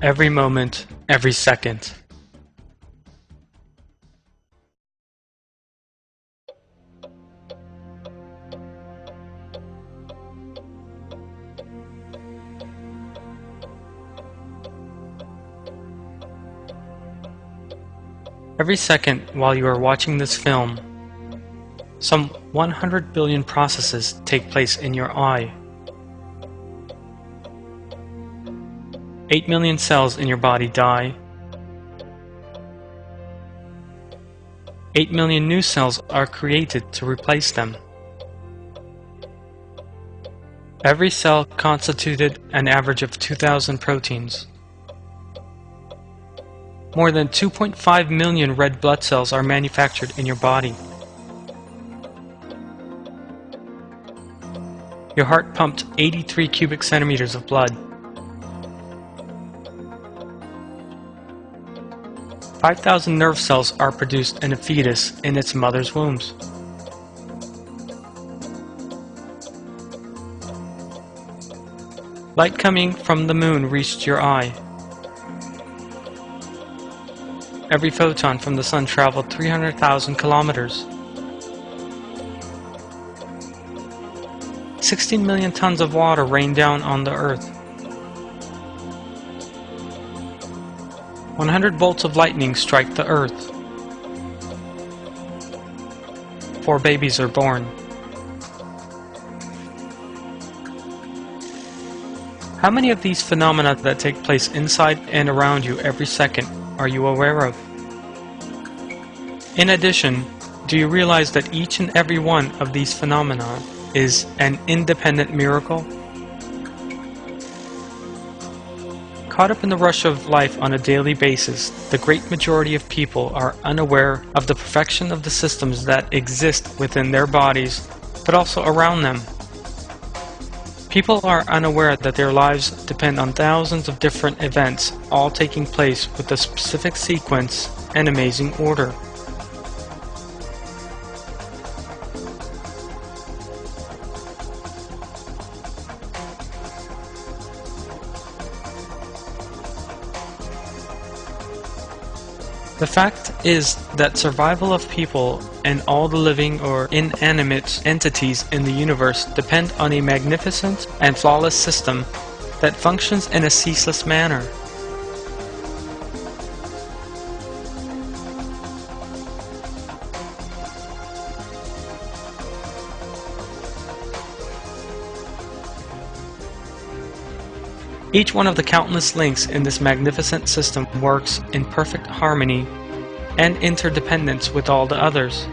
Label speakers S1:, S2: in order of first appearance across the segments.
S1: every moment, every second. Every second while you are watching this film, some 100 billion processes take place in your eye. 8 million cells in your body die. 8 million new cells are created to replace them. Every cell constituted an average of 2,000 proteins. More than 2.5 million red blood cells are manufactured in your body. Your heart pumped 83 cubic centimeters of blood. 5,000 nerve cells are produced in a fetus in its mother's wombs. Light coming from the moon reached your eye. Every photon from the sun traveled 300,000 kilometers. 16 million tons of water rained down on the earth. 100 bolts of lightning strike the earth. 4 babies are born. How many of these phenomena that take place inside and around you every second are you aware of? In addition, do you realize that each and every one of these phenomena is an independent miracle? Caught up in the rush of life on a daily basis, the great majority of people are unaware of the perfection of the systems that exist within their bodies, but also around them. People are unaware that their lives depend on thousands of different events, all taking place with a specific sequence and amazing order. The fact is that survival of people and all the living or inanimate entities in the universe depend on a magnificent and flawless system that functions in a ceaseless manner. Each one of the countless links in this magnificent system works in perfect harmony and interdependence with all the others.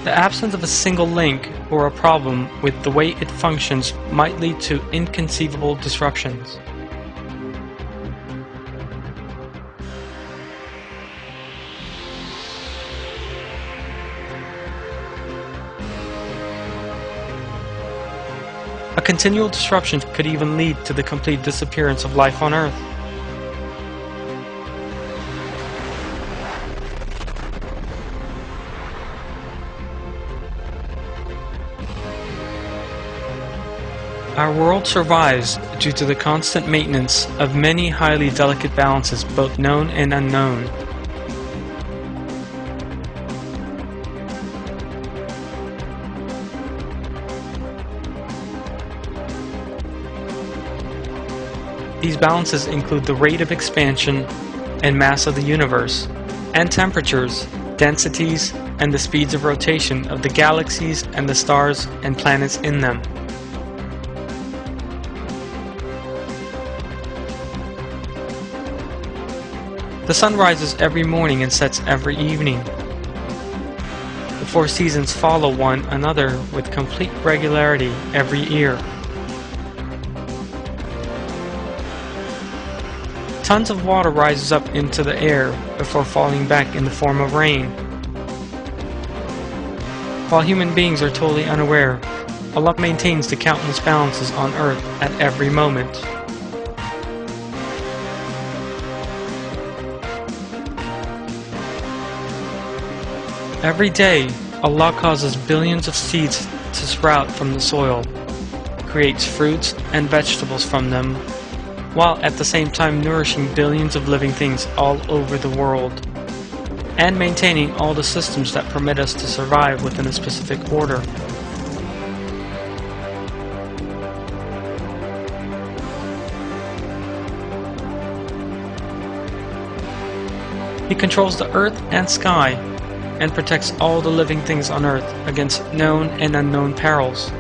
S1: The absence of a single link or a problem with the way it functions might lead to inconceivable disruptions. A continual disruption could even lead to the complete disappearance of life on Earth. Our world survives due to the constant maintenance of many highly delicate balances, both known and unknown. These balances include the rate of expansion and mass of the universe, and temperatures, densities, and the speeds of rotation of the galaxies and the stars and planets in them. The sun rises every morning and sets every evening. The 4 seasons follow one another with complete regularity every year. Tons of water rises up into the air before falling back in the form of rain. While human beings are totally unaware, Allah maintains the countless balances on earth at every moment. Every day, Allah causes billions of seeds to sprout from the soil, creates fruits and vegetables from them, while at the same time nourishing billions of living things all over the world, and maintaining all the systems that permit us to survive within a specific order. He controls the earth and sky, and protects all the living things on earth against known and unknown perils.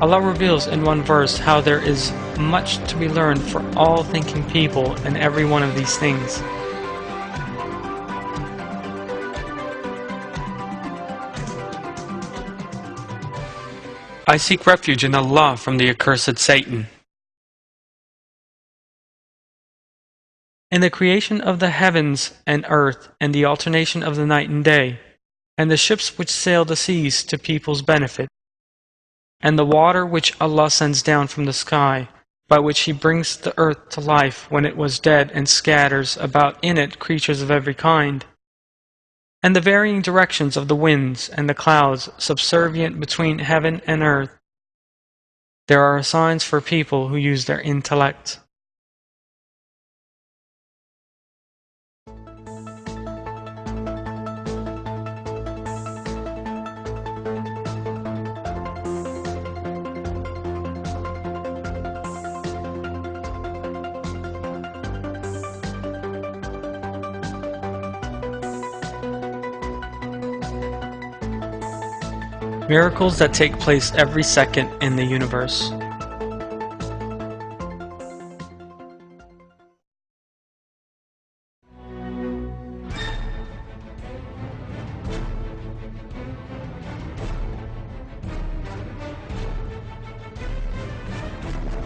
S1: Allah reveals in one verse how there is much to be learned for all thinking people in every one of these things. I seek refuge in Allah from the accursed Satan. In the creation of the heavens and earth, and the alternation of the night and day, and the ships which sail the seas to people's benefit, and the water which Allah sends down from the sky, by which He brings the earth to life when it was dead and scatters about in it creatures of every kind, and the varying directions of the winds and the clouds subservient between heaven and earth. There are signs for people who use their intellect. Miracles that take place every second in the universe.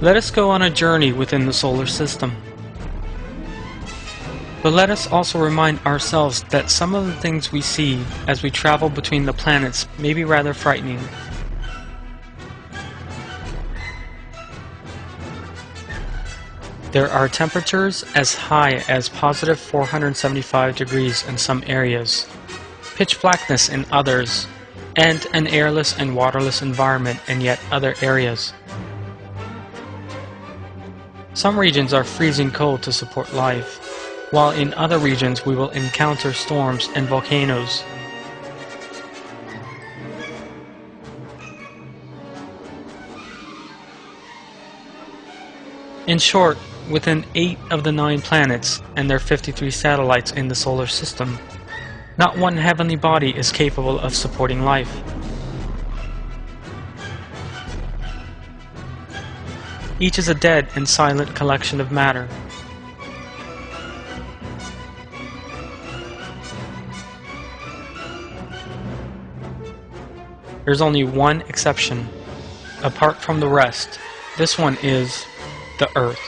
S1: Let us go on a journey within the solar system. But let us also remind ourselves that some of the things we see as we travel between the planets may be rather frightening. There are temperatures as high as positive 475 degrees in some areas, pitch blackness in others, and an airless and waterless environment in yet other areas. Some regions are freezing cold to support life, while in other regions we will encounter storms and volcanoes. In short, within 8 of the 9 planets and their 53 satellites in the solar system, not one heavenly body is capable of supporting life. Each is a dead and silent collection of matter. There's only one exception, apart from the rest. This one is the Earth.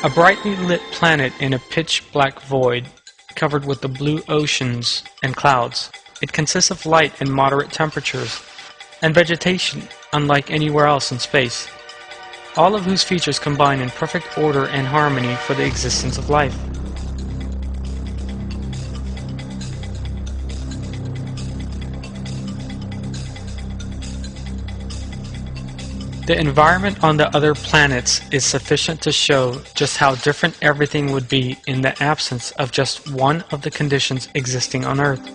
S1: A brightly lit planet in a pitch-black void, covered with the blue oceans and clouds. It consists of light and moderate temperatures, and vegetation unlike anywhere else in space, all of whose features combine in perfect order and harmony for the existence of life. The environment on the other planets is sufficient to show just how different everything would be in the absence of just one of the conditions existing on Earth.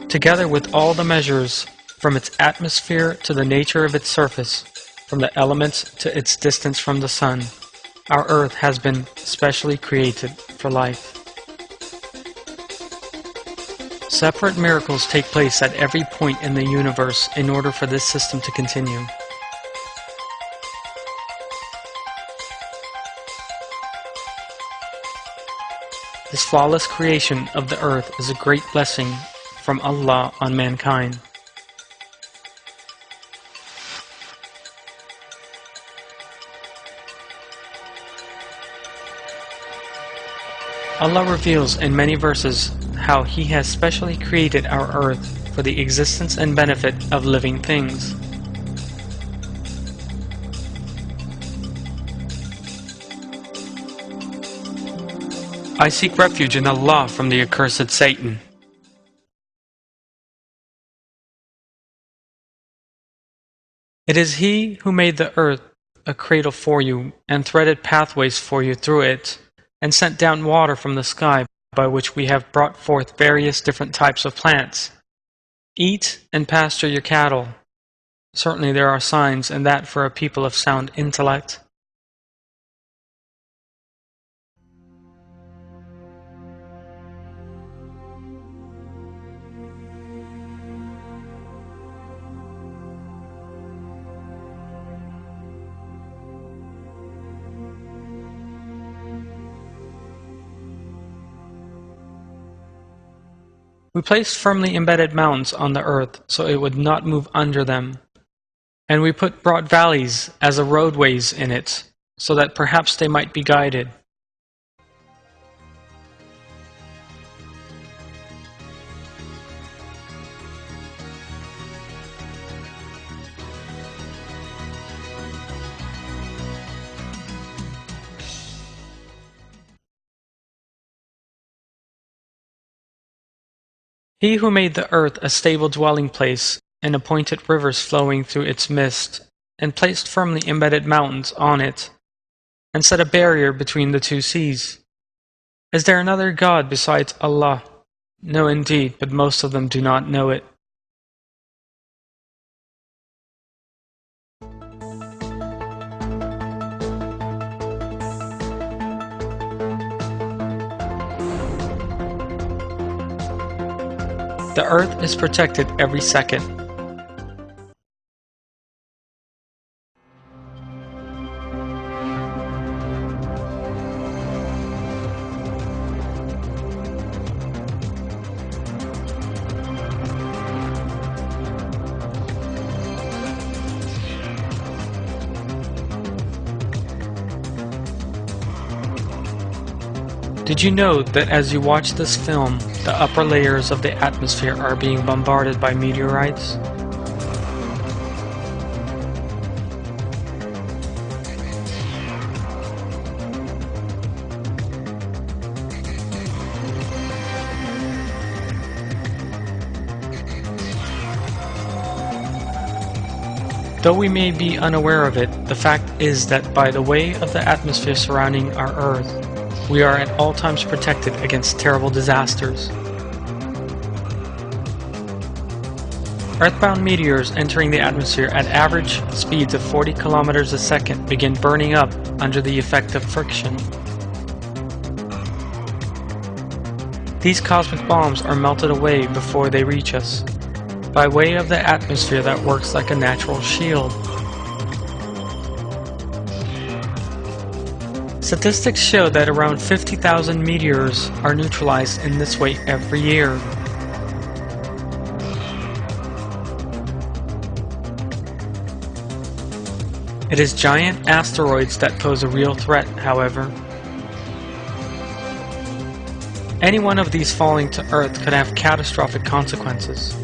S1: Together with all the measures, from its atmosphere to the nature of its surface, from the elements to its distance from the sun, our Earth has been specially created for life. Separate miracles take place at every point in the universe in order for this system to continue. This flawless creation of the earth is a great blessing from Allah on mankind. Allah reveals in many verses how He has specially created our earth for the existence and benefit of living things. I seek refuge in Allah from the accursed Satan. It is He who made the earth a cradle for you and threaded pathways for you through it, and sent down water from the sky by which we have brought forth various different types of plants. Eat and pasture your cattle. Certainly there are signs in that for a people of sound intellect. We placed firmly embedded mountains on the earth so it would not move under them, and we put broad valleys as a roadways in it, so that perhaps they might be guided. He who made the earth a stable dwelling place, and appointed rivers flowing through its midst, and placed firmly embedded mountains on it, and set a barrier between the two seas. Is there another God besides Allah? No, indeed, but most of them do not know it. The earth is protected every second. Did you know that as you watch this film, the upper layers of the atmosphere are being bombarded by meteorites? Though we may be unaware of it, the fact is that by the way of the atmosphere surrounding our Earth, we are at all times protected against terrible disasters. Earthbound meteors entering the atmosphere at average speeds of 40 kilometers a second begin burning up under the effect of friction. These cosmic bombs are melted away before they reach us, by way of the atmosphere that works like a natural shield. Statistics show that around 50,000 meteors are neutralized in this way every year. It is giant asteroids that pose a real threat, however. Any one of these falling to Earth could have catastrophic consequences.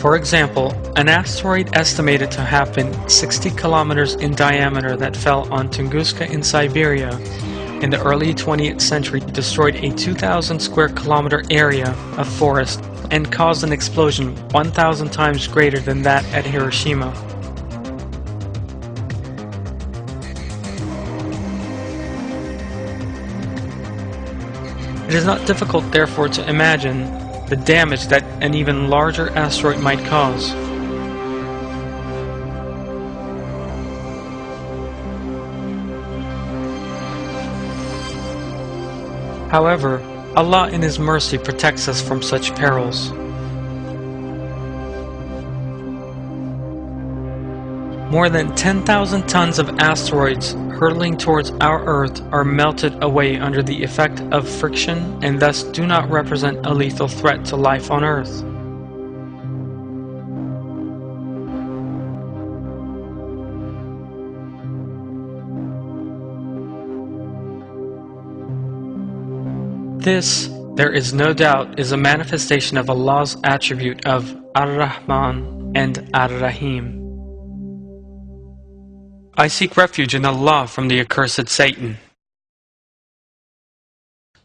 S1: For example, an asteroid estimated to have been 60 kilometers in diameter that fell on Tunguska in Siberia in the early 20th century destroyed a 2,000 square kilometer area of forest and caused an explosion 1,000 times greater than that at Hiroshima. It is not difficult, therefore, to imagine the damage that an even larger asteroid might cause. However, Allah in His mercy protects us from such perils. More than 10,000 tons of asteroids hurtling towards our Earth are melted away under the effect of friction and thus do not represent a lethal threat to life on Earth. This, there is no doubt, is a manifestation of Allah's attribute of Ar-Rahman and Ar-Rahim. I seek refuge in Allah from the accursed Satan.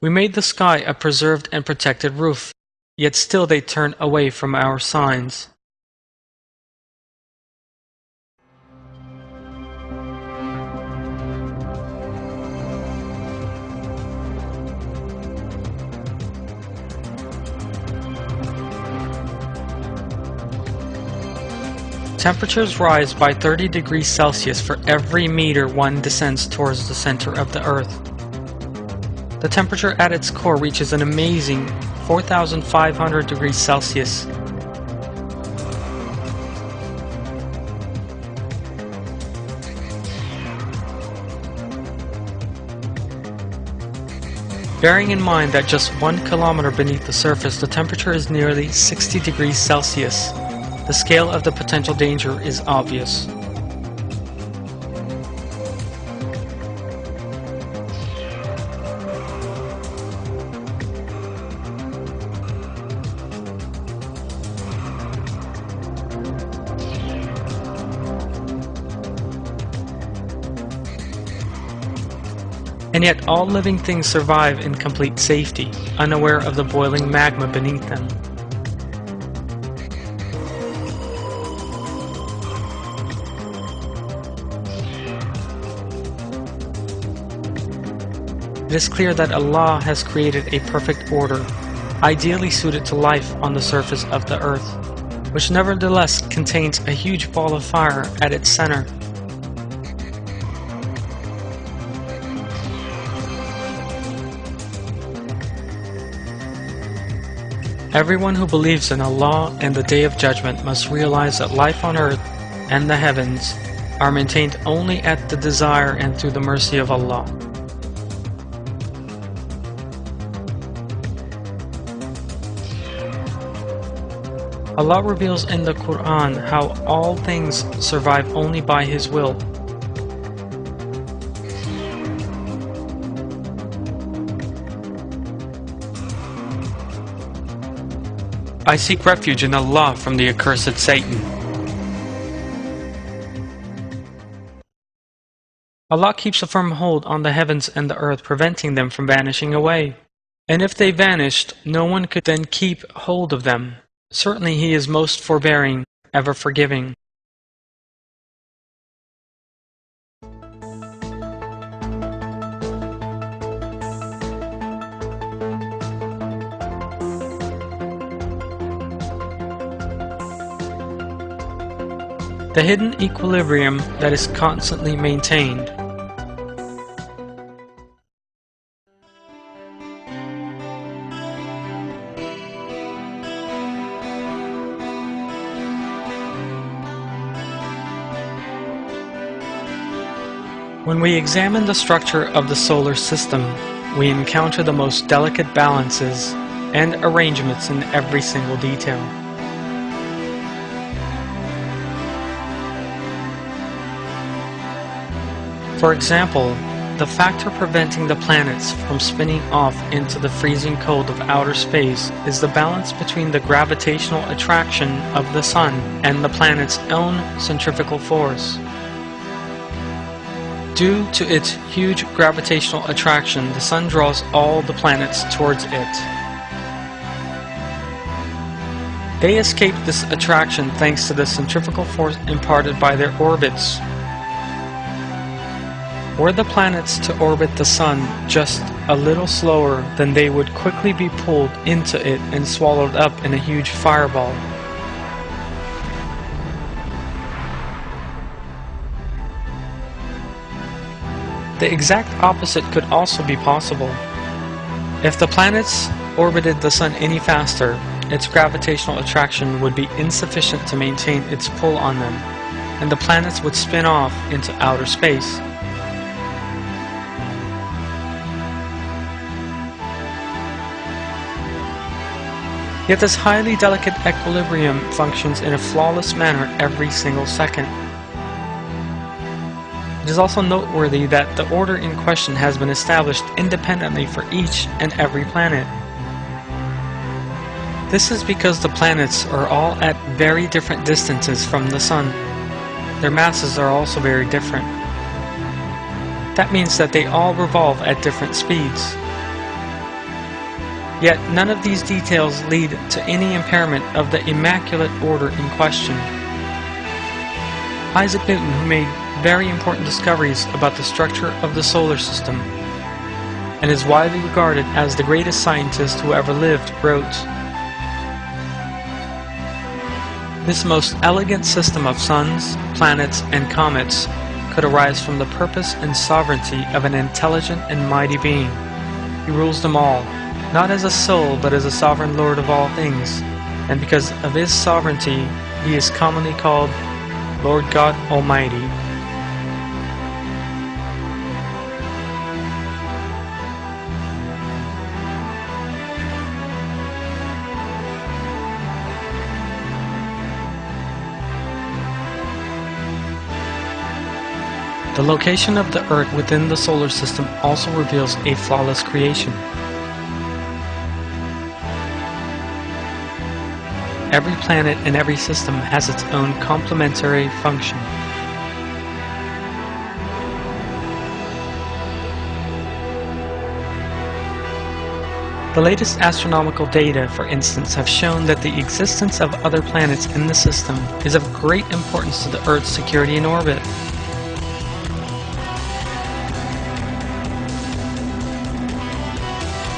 S1: We made the sky a preserved and protected roof, yet still they turn away from our signs. Temperatures rise by 30 degrees Celsius for every meter one descends towards the center of the Earth. The temperature at its core reaches an amazing 4,500 degrees Celsius. Bearing in mind that just 1 kilometer beneath the surface the temperature is nearly 60 degrees Celsius. The scale of the potential danger is obvious. And yet all living things survive in complete safety, unaware of the boiling magma beneath them. It is clear that Allah has created a perfect order, ideally suited to life on the surface of the earth, which nevertheless contains a huge ball of fire at its center. Everyone who believes in Allah and the Day of Judgment must realize that life on earth and the heavens are maintained only at the desire and through the mercy of Allah. Allah reveals in the Quran how all things survive only by His will. I seek refuge in Allah from the accursed Satan. Allah keeps a firm hold on the heavens and the earth, preventing them from vanishing away. And if they vanished, no one could then keep hold of them. Certainly He is most forbearing, ever forgiving. The hidden equilibrium that is constantly maintained. When we examine the structure of the solar system, we encounter the most delicate balances and arrangements in every single detail. For example, the factor preventing the planets from spinning off into the freezing cold of outer space is the balance between the gravitational attraction of the Sun and the planet's own centrifugal force. Due to its huge gravitational attraction, the Sun draws all the planets towards it. They escape this attraction thanks to the centrifugal force imparted by their orbits. Were the planets to orbit the Sun just a little slower, then they would quickly be pulled into it and swallowed up in a huge fireball. The exact opposite could also be possible. If the planets orbited the Sun any faster, its gravitational attraction would be insufficient to maintain its pull on them. and the planets would spin off into outer space. Yet this highly delicate equilibrium functions in a flawless manner every single second. It is also noteworthy that the order in question has been established independently for each and every planet. This is because the planets are all at very different distances from the Sun. Their masses are also very different. That means that they all revolve at different speeds. Yet none of these details lead to any impairment of the immaculate order in question. Isaac Newton, who made very important discoveries about the structure of the solar system, and is widely regarded as the greatest scientist who ever lived, wrote, "This most elegant system of suns, planets, and comets could arise from the purpose and sovereignty of an intelligent and mighty being. He rules them all, not as a soul, but as a sovereign Lord of all things, and because of his sovereignty, he is commonly called Lord God Almighty." The location of the Earth within the solar system also reveals a flawless creation. Every planet and every system has its own complementary function. The latest astronomical data, for instance, have shown that the existence of other planets in the system is of great importance to the Earth's security in orbit.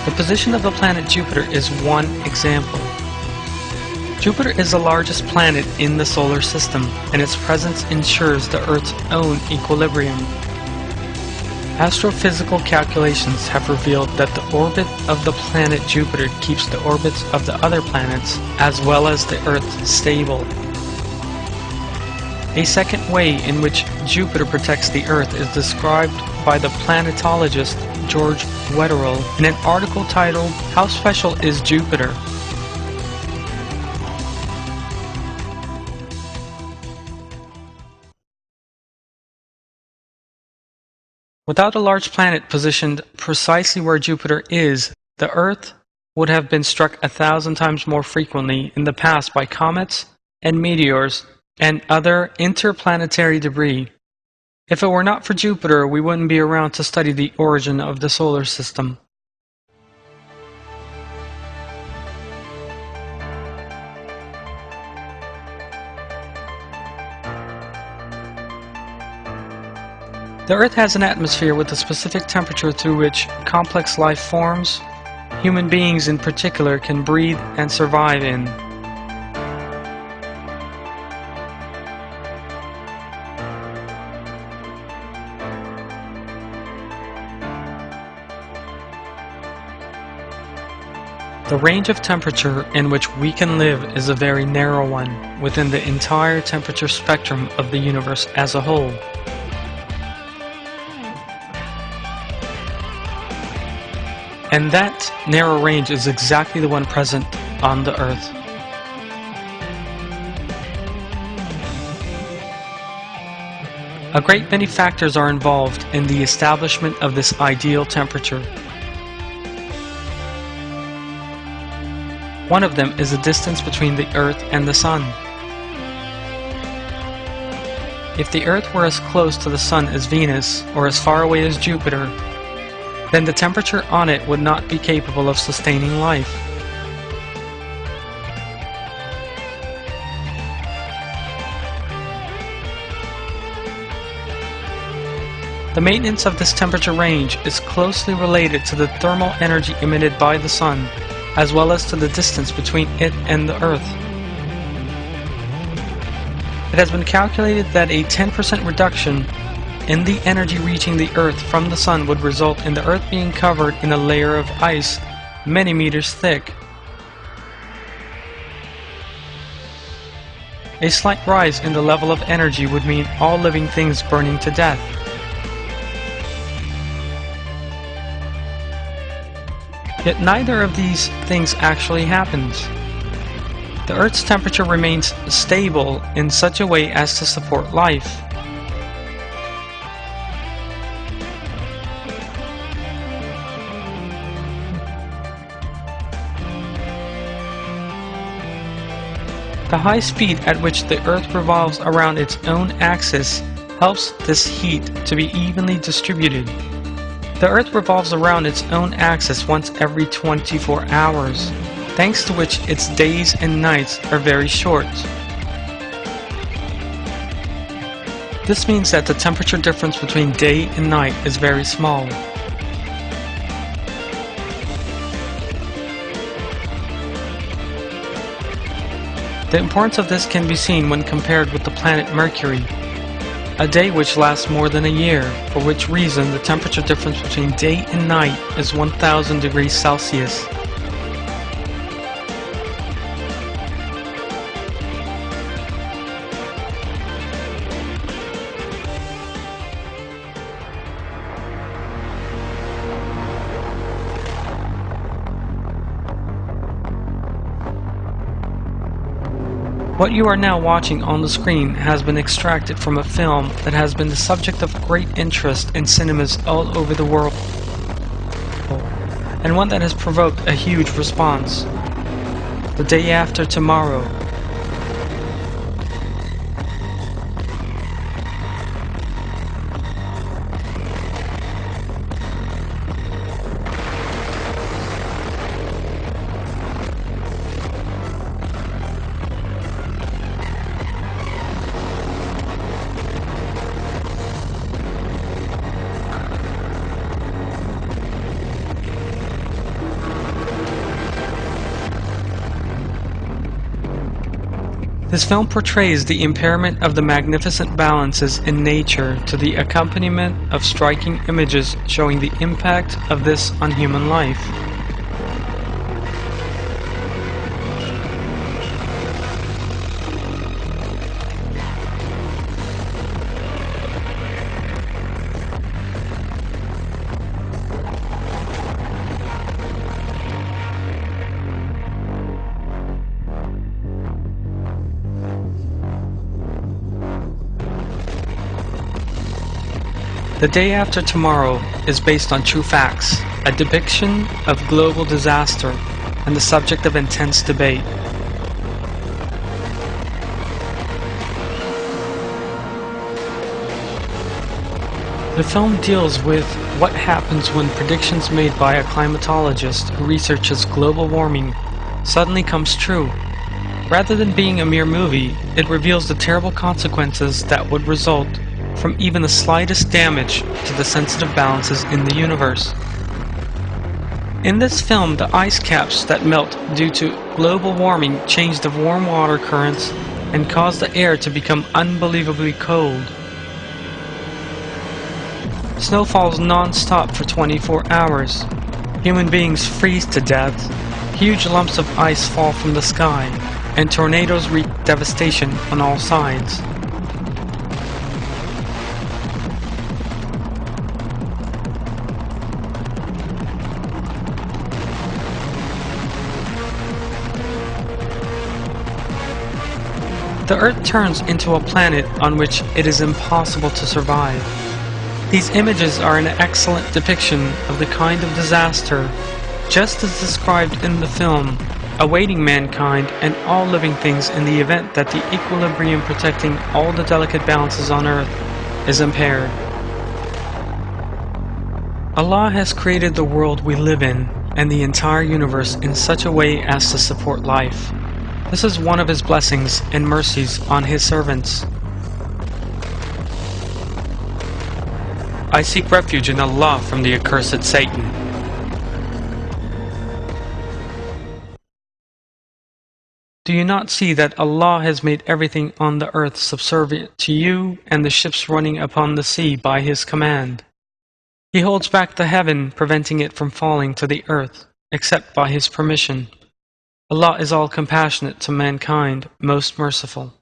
S1: The position of the planet Jupiter is one example. Jupiter is the largest planet in the solar system, and its presence ensures the Earth's own equilibrium. Astrophysical calculations have revealed that the orbit of the planet Jupiter keeps the orbits of the other planets, as well as the Earth, stable. A second way in which Jupiter protects the Earth is described by the planetologist George Wetherell in an article titled, "How Special is Jupiter?" Without a large planet positioned precisely where Jupiter is, the Earth would have been struck 1,000 times more frequently in the past by comets and meteors and other interplanetary debris. If it were not for Jupiter, we wouldn't be around to study the origin of the solar system. The Earth has an atmosphere with a specific temperature through which complex life forms, human beings in particular, can breathe and survive in. The range of temperature in which we can live is a very narrow one within the entire temperature spectrum of the universe as a whole. And that narrow range is exactly the one present on the Earth. A great many factors are involved in the establishment of this ideal temperature. One of them is the distance between the Earth and the Sun. If the Earth were as close to the Sun as Venus, or as far away as Jupiter, then the temperature on it would not be capable of sustaining life. The maintenance of this temperature range is closely related to the thermal energy emitted by the Sun, as well as to the distance between it and the Earth. It has been calculated that a 10% reduction in the energy reaching the Earth from the Sun would result in the Earth being covered in a layer of ice many meters thick. A slight rise in the level of energy would mean all living things burning to death. Yet neither of these things actually happens. The Earth's temperature remains stable in such a way as to support life. The high speed at which the Earth revolves around its own axis helps this heat to be evenly distributed. The Earth revolves around its own axis once every 24 hours, thanks to which its days and nights are very short. This means that the temperature difference between day and night is very small. The importance of this can be seen when compared with the planet Mercury, a day which lasts more than a year, for which reason the temperature difference between day and night is 1000 degrees Celsius. What you are now watching on the screen has been extracted from a film that has been the subject of great interest in cinemas all over the world, and one that has provoked a huge response. The Day After Tomorrow. This film portrays the impairment of the magnificent balances in nature to the accompaniment of striking images showing the impact of this on human life. The Day After Tomorrow is based on true facts, a depiction of global disaster, and the subject of intense debate. The film deals with what happens when predictions made by a climatologist who researches global warming suddenly comes true. Rather than being a mere movie, it reveals the terrible consequences that would result from even the slightest damage to the sensitive balances in the universe. In this film, the ice caps that melt due to global warming change the warm water currents and cause the air to become unbelievably cold. Snow falls non-stop for 24 hours. Human beings freeze to death. Huge lumps of ice fall from the sky, and tornadoes wreak devastation on all sides. The Earth turns into a planet on which it is impossible to survive. These images are an excellent depiction of the kind of disaster, just as described in the film, awaiting mankind and all living things in the event that the equilibrium protecting all the delicate balances on Earth is impaired. Allah has created the world we live in and the entire universe in such a way as to support life. This is one of His blessings and mercies on His servants. I seek refuge in Allah from the accursed Satan. Do you not see that Allah has made everything on the earth subservient to you and the ships running upon the sea by His command? He holds back the heaven, preventing it from falling to the earth, except by His permission. Allah is all compassionate to mankind, most merciful.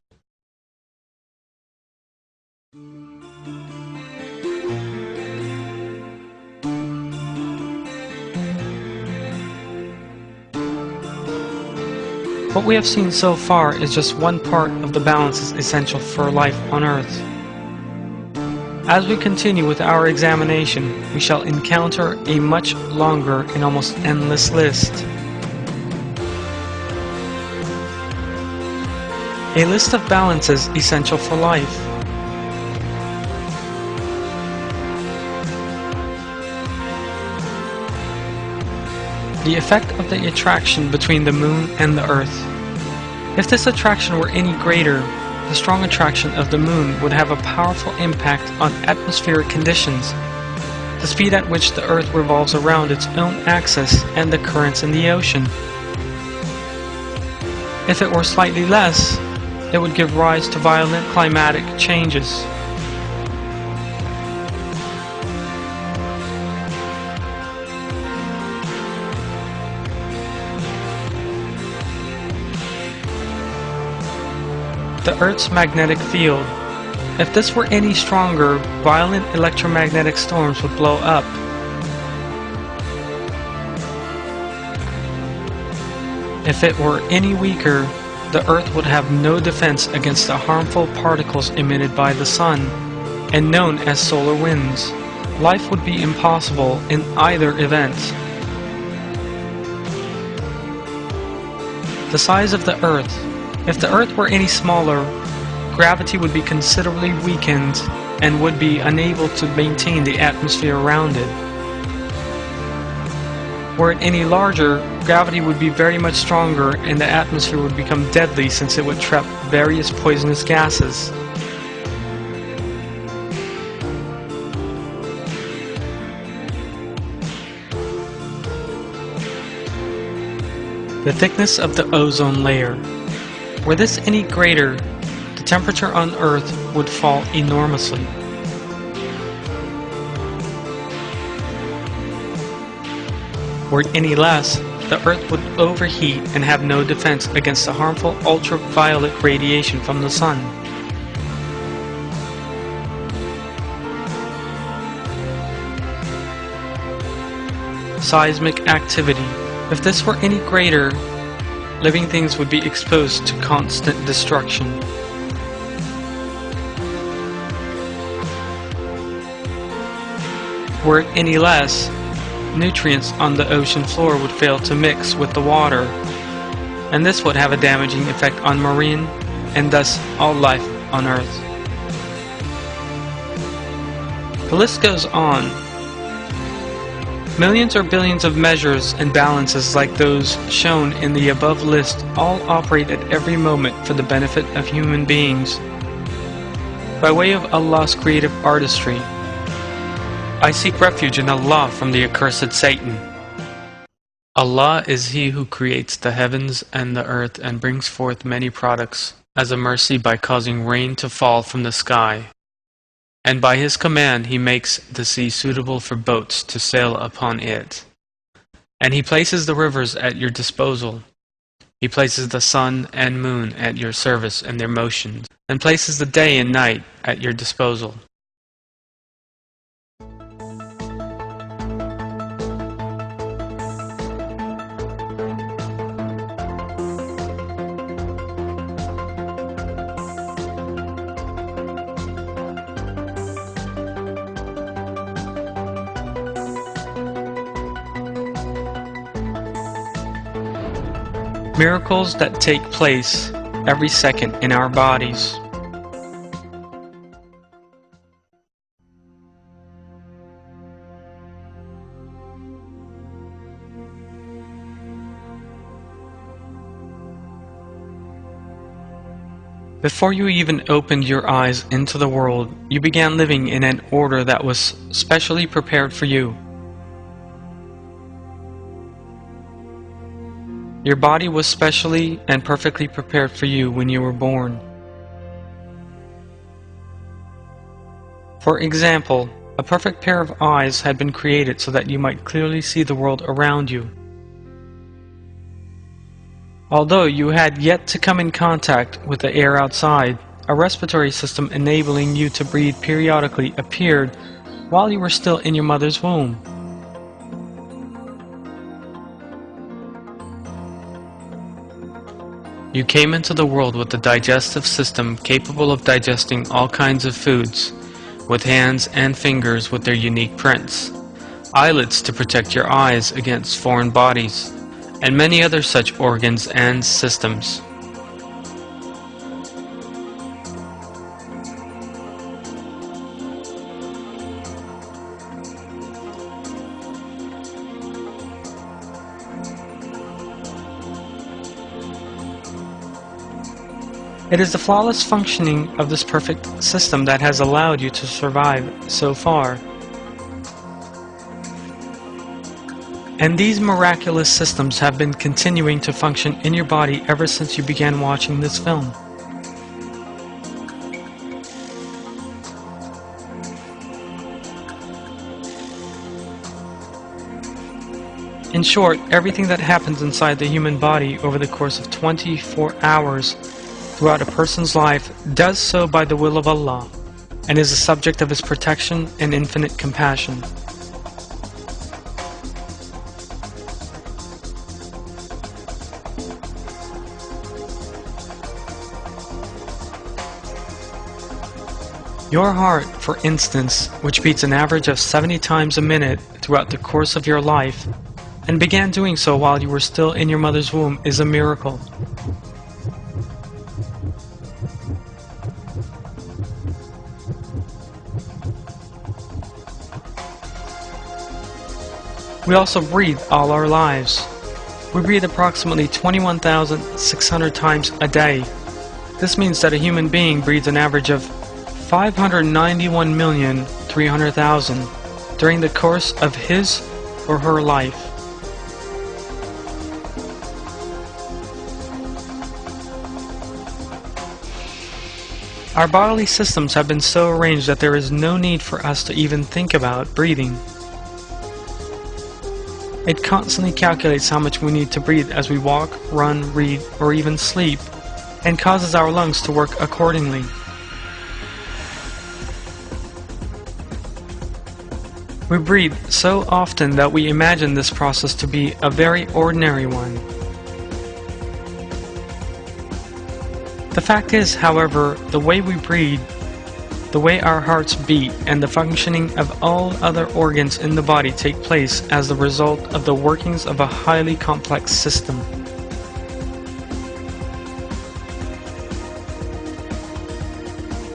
S1: What we have seen so far is just one part of the balances essential for life on Earth. As we continue with our examination, we shall encounter a much longer and almost endless list. A list of balances essential for life. The effect of the attraction between the Moon and the Earth. If this attraction were any greater, the strong attraction of the Moon would have a powerful impact on atmospheric conditions, the speed at which the Earth revolves around its own axis, and the currents in the ocean. If it were slightly less, it would give rise to violent climatic changes. The Earth's magnetic field. If this were any stronger, violent electromagnetic storms would blow up. If it were any weaker, the Earth would have no defense against the harmful particles emitted by the Sun, and known as solar winds. Life would be impossible in either event. The size of the Earth. If the Earth were any smaller, gravity would be considerably weakened and would be unable to maintain the atmosphere around it. Were it any larger, gravity would be very much stronger and the atmosphere would become deadly since it would trap various poisonous gases. The thickness of the ozone layer. Were this any greater, the temperature on Earth would fall enormously. Were it any less, the Earth would overheat and have no defense against the harmful ultraviolet radiation from the Sun. Seismic activity. If this were any greater, living things would be exposed to constant destruction. Were it any less, nutrients on the ocean floor would fail to mix with the water, and this would have a damaging effect on marine and thus all life on Earth. The list goes on. Millions or billions of measures and balances like those shown in the above list all operate at every moment for the benefit of human beings. By way of Allah's creative artistry, I seek refuge in Allah from the accursed Satan. Allah is He who creates the heavens and the earth and brings forth many products as a mercy by causing rain to fall from the sky. And by His command He makes the sea suitable for boats to sail upon it. And He places the rivers at your disposal. He places the sun and moon at your service and their motions, and places the day and night at your disposal. Miracles that take place every second in our bodies. Before you even opened your eyes into the world, you began living in an order that was specially prepared for you. Your body was specially and perfectly prepared for you when you were born. For example, a perfect pair of eyes had been created so that you might clearly see the world around you. Although you had yet to come in contact with the air outside, a respiratory system enabling you to breathe periodically appeared while you were still in your mother's womb. You came into the world with a digestive system capable of digesting all kinds of foods, with hands and fingers with their unique prints, eyelids to protect your eyes against foreign bodies, and many other such organs and systems. It is the flawless functioning of this perfect system that has allowed you to survive so far. And these miraculous systems have been continuing to function in your body ever since you began watching this film. In short, everything that happens inside the human body over the course of 24 hours throughout a person's life does so by the will of Allah, and is a subject of His protection and infinite compassion. Your heart, for instance, which beats an average of 70 times a minute throughout the course of your life, and began doing so while you were still in your mother's womb, is a miracle. We also breathe all our lives. We breathe approximately 21,600 times a day. This means that a human being breathes an average of 591,300,000 during the course of his or her life. Our bodily systems have been so arranged that there is no need for us to even think about breathing. It constantly calculates how much we need to breathe as we walk, run, read, or even sleep, and causes our lungs to work accordingly. We breathe so often that we imagine this process to be a very ordinary one. The fact is, however, the way we breathe, the way our hearts beat, and the functioning of all other organs in the body take place as the result of the workings of a highly complex system.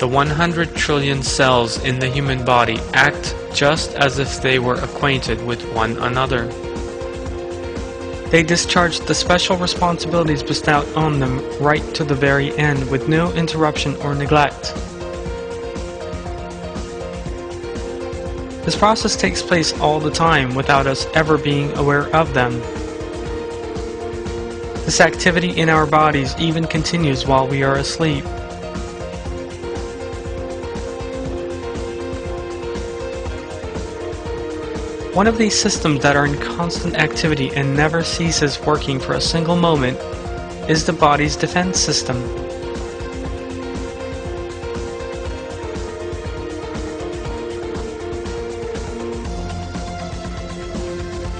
S1: The 100 trillion cells in the human body act just as if they were acquainted with one another. They discharge the special responsibilities bestowed on them right to the very end with no interruption or neglect. This process takes place all the time without us ever being aware of them. This activity in our bodies even continues while we are asleep. One of these systems that are in constant activity and never ceases working for a single moment is the body's defense system.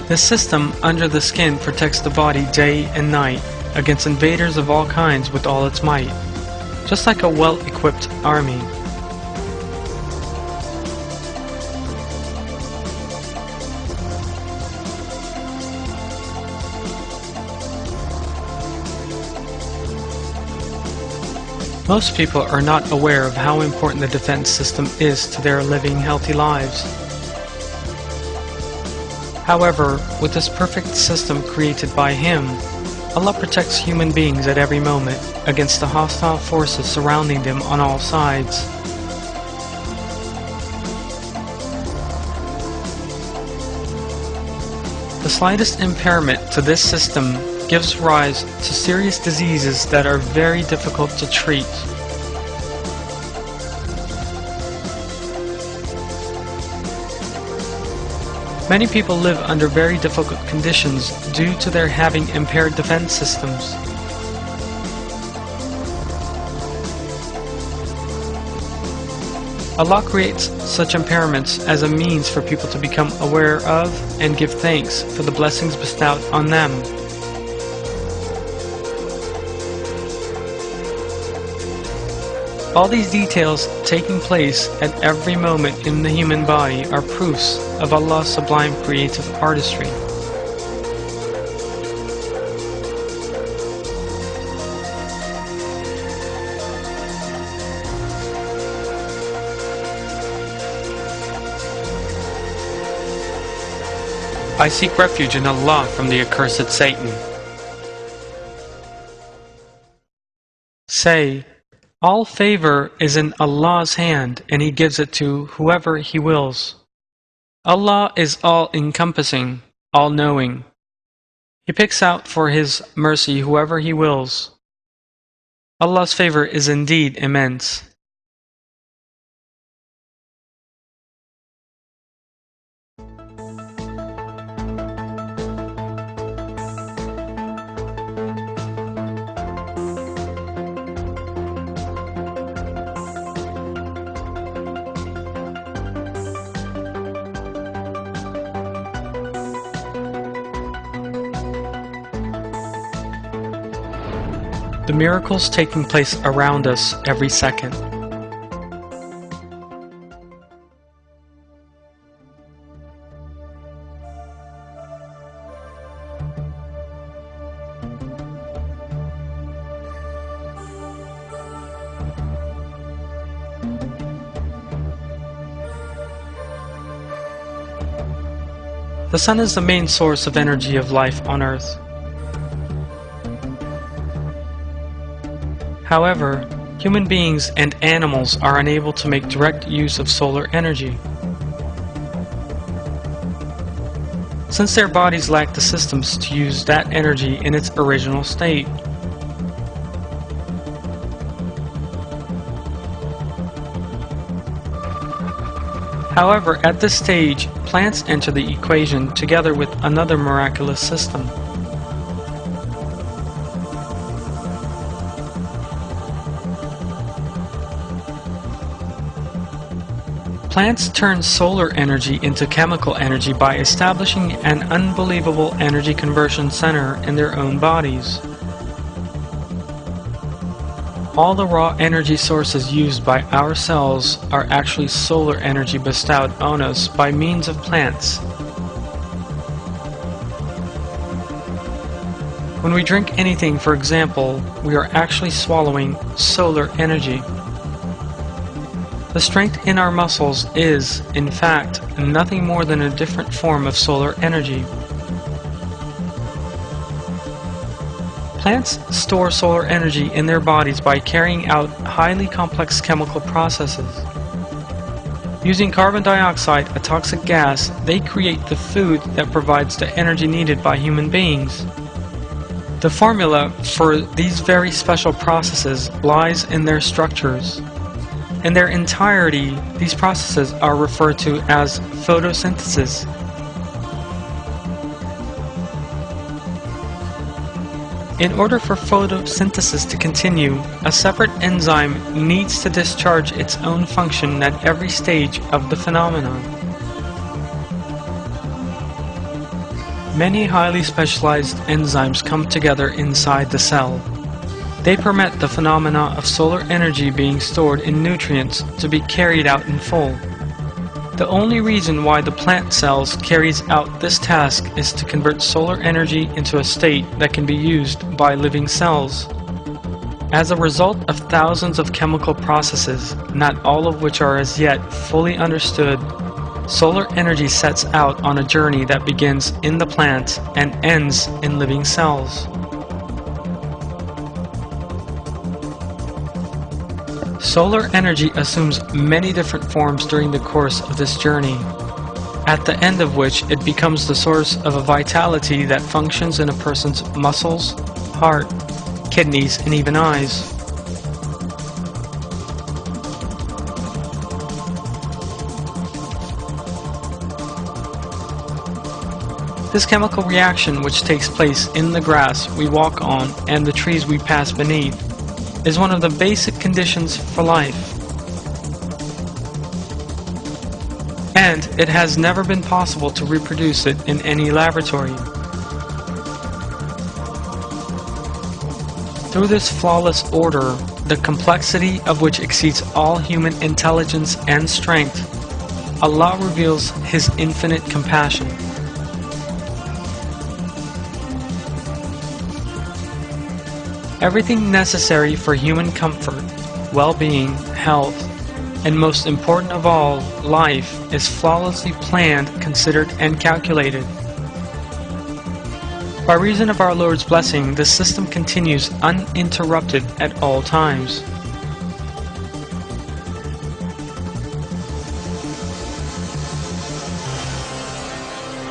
S1: This system under the skin protects the body day and night against invaders of all kinds with all its might, just like a well-equipped army. Most people are not aware of how important the defense system is to their living healthy lives. However, with this perfect system created by Him, Allah protects human beings at every moment against the hostile forces surrounding them on all sides. The slightest impairment to this system gives rise to serious diseases that are very difficult to treat. Many people live under very difficult conditions due to their having impaired defense systems. Allah creates such impairments as a means for people to become aware of and give thanks for the blessings bestowed on them. All these details taking place at every moment in the human body are proofs of Allah's sublime creative artistry. I seek refuge in Allah from the accursed Satan. Say, all favor is in Allah's hand, and He gives it to whoever He wills. Allah is all-encompassing, all-knowing. He picks out for His mercy whoever He wills. Allah's favor is indeed immense. The miracles taking place around us every second. The sun is the main source of energy of life on Earth. However, human beings and animals are unable to make direct use of solar energy. Since their bodies lack the systems to use that energy in its original state. However, at this stage, plants enter the equation together with another miraculous system. Plants turn solar energy into chemical energy by establishing an unbelievable energy conversion center in their own bodies. All the raw energy sources used by our cells are actually solar energy bestowed on us by means of plants. When we drink anything, for example, we are actually swallowing solar energy. The strength in our muscles is, in fact, nothing more than a different form of solar energy. Plants store solar energy in their bodies by carrying out highly complex chemical processes. Using carbon dioxide, a toxic gas, they create the food that provides the energy needed by human beings. The formula for these very special processes lies in their structures. In their entirety, these processes are referred to as photosynthesis. In order for photosynthesis to continue, a separate enzyme needs to discharge its own function at every stage of the phenomenon. Many highly specialized enzymes come together inside the cell. They permit the phenomena of solar energy being stored in nutrients to be carried out in full. The only reason why the plant cells carries out this task is to convert solar energy into a state that can be used by living cells. As a result of thousands of chemical processes, not all of which are as yet fully understood, solar energy sets out on a journey that begins in the plant and ends in living cells. Solar energy assumes many different forms during the course of this journey, at the end of which it becomes the source of a vitality that functions in a person's muscles, heart, kidneys, and even eyes. This chemical reaction, which takes place in the grass we walk on and the trees we pass beneath, is one of the basic conditions for life. And it has never been possible to reproduce it in any laboratory. Through this flawless order, the complexity of which exceeds all human intelligence and strength, Allah reveals His infinite compassion. Everything necessary for human comfort, well-being, health, and most important of all, life is flawlessly planned, considered, and calculated. By reason of our Lord's blessing, this system continues uninterrupted at all times.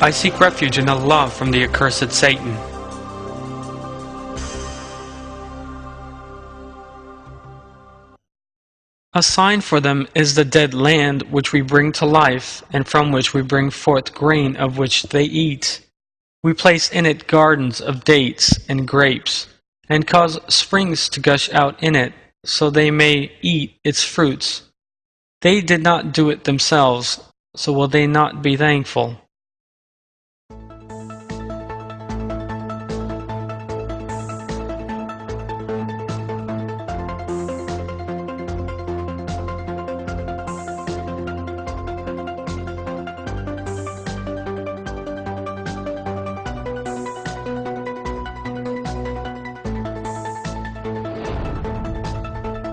S1: I seek refuge in Allah from the accursed Satan. A sign for them is the dead land which we bring to life, and from which we bring forth grain of which they eat. We place in it gardens of dates and grapes, and cause springs to gush out in it, so they may eat its fruits. They did not do it themselves, so will they not be thankful?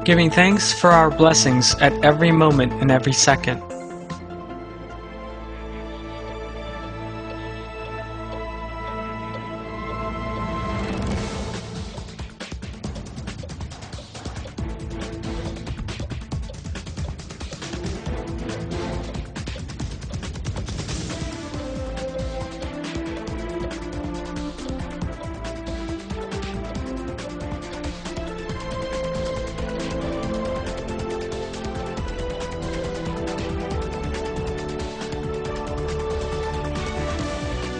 S1: Giving thanks for our blessings at every moment and every second.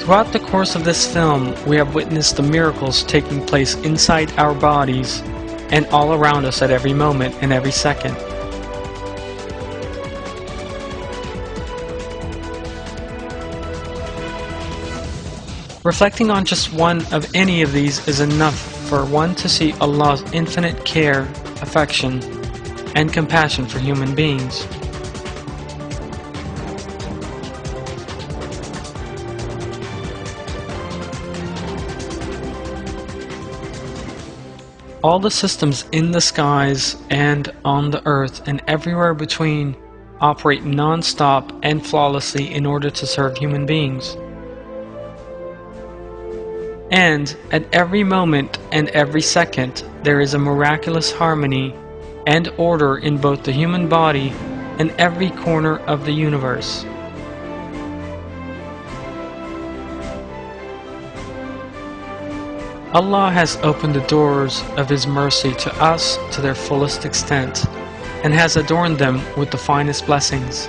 S1: Throughout the course of this film, we have witnessed the miracles taking place inside our bodies and all around us at every moment and every second. Reflecting on just one of any of these is enough for one to see Allah's infinite care, affection, and compassion for human beings. All the systems in the skies and on the earth and everywhere between operate non-stop and flawlessly in order to serve human beings. And at every moment and every second, there is a miraculous harmony and order in both the human body and every corner of the universe. Allah has opened the doors of His mercy to us to their fullest extent, and has adorned them with the finest blessings.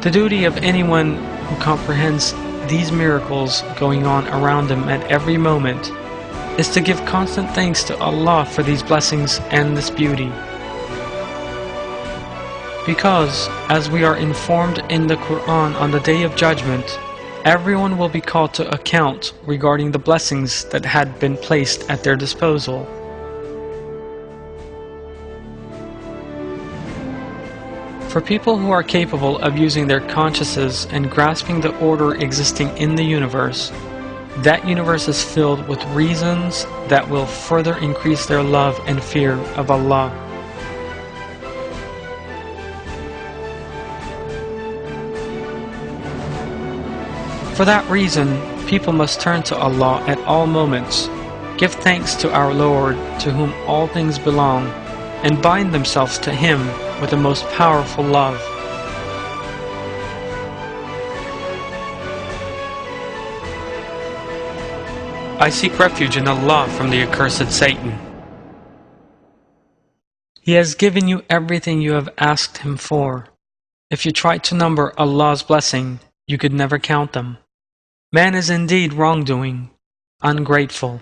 S1: The duty of anyone who comprehends these miracles going on around them at every moment is to give constant thanks to Allah for these blessings and this beauty. Because, as we are informed in the Quran on the Day of Judgment, everyone will be called to account regarding the blessings that had been placed at their disposal. For people who are capable of using their consciences and grasping the order existing in the universe, that universe is filled with reasons that will further increase their love and fear of Allah. For that reason, people must turn to Allah at all moments, give thanks to our Lord, to whom all things belong, and bind themselves to Him with the most powerful love. I seek refuge in Allah from the accursed Satan. He has given you everything you have asked Him for. If you tried to number Allah's blessing, you could never count them. Man is indeed wrongdoing, ungrateful.